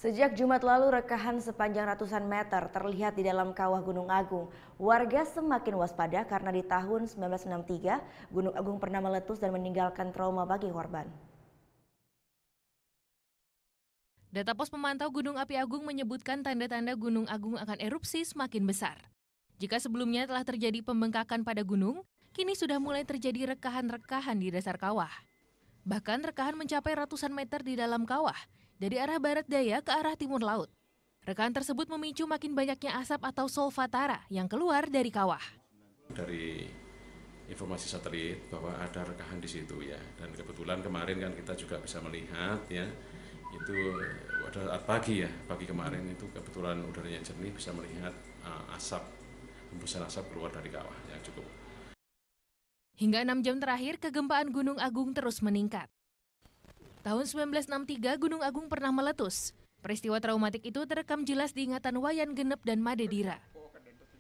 Sejak Jumat lalu, rekahan sepanjang ratusan meter terlihat di dalam kawah Gunung Agung. Warga semakin waspada karena di tahun 1963, Gunung Agung pernah meletus dan meninggalkan trauma bagi korban. Data pos pemantau Gunung Api Agung menyebutkan tanda-tanda Gunung Agung akan erupsi semakin besar. Jika sebelumnya telah terjadi pembengkakan pada gunung, kini sudah mulai terjadi rekahan-rekahan di dasar kawah. Bahkan rekahan mencapai ratusan meter di dalam kawah, dari arah barat daya ke arah timur laut. Rekahan tersebut memicu makin banyaknya asap atau solvatara yang keluar dari kawah. Dari informasi satelit bahwa ada rekahan di situ ya, dan kebetulan kemarin kan kita juga bisa melihat ya, itu pada saat pagi kemarin itu kebetulan udaranya jernih, bisa melihat asap, hembusan asap keluar dari kawah yang cukup. Hingga 6 jam terakhir, kegempaan Gunung Agung terus meningkat. Tahun 1963, Gunung Agung pernah meletus. Peristiwa traumatik itu terekam jelas di ingatan Wayan Genep dan Made Dira.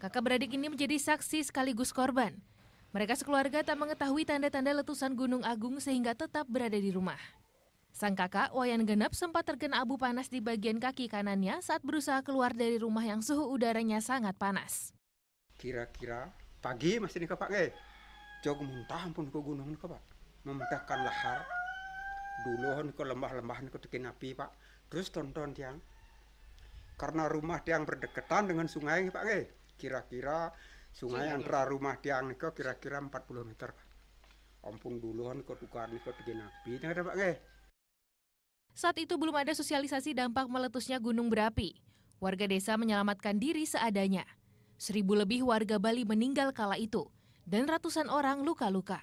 Kakak beradik ini menjadi saksi sekaligus korban. Mereka sekeluarga tak mengetahui tanda-tanda letusan Gunung Agung sehingga tetap berada di rumah. Sang kakak, Wayan Genep, sempat terkena abu panas di bagian kaki kanannya saat berusaha keluar dari rumah yang suhu udaranya sangat panas. Kira-kira pagi masih nih Pak jog muntah pun ke gunung nih Pak, mementahkan lahar. Dulu ke lembah-lembah ke tekin api Pak, terus tonton tiang. Karena rumah tiang berdekatan dengan sungai Pak kira-kira sungai antara rumah tiang ke kira-kira 40 meter Pak. Ampun dulu ke tukar ke tekin api, ada Pak Saat itu belum ada sosialisasi dampak meletusnya gunung berapi. Warga desa menyelamatkan diri seadanya. 1.000 lebih warga Bali meninggal kala itu, dan ratusan orang luka-luka.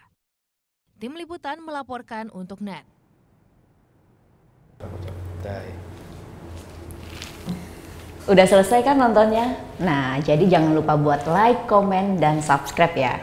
Tim Liputan melaporkan untuk NET. Udah selesai kan nontonnya? Nah, jadi jangan lupa buat like, komen, dan subscribe ya.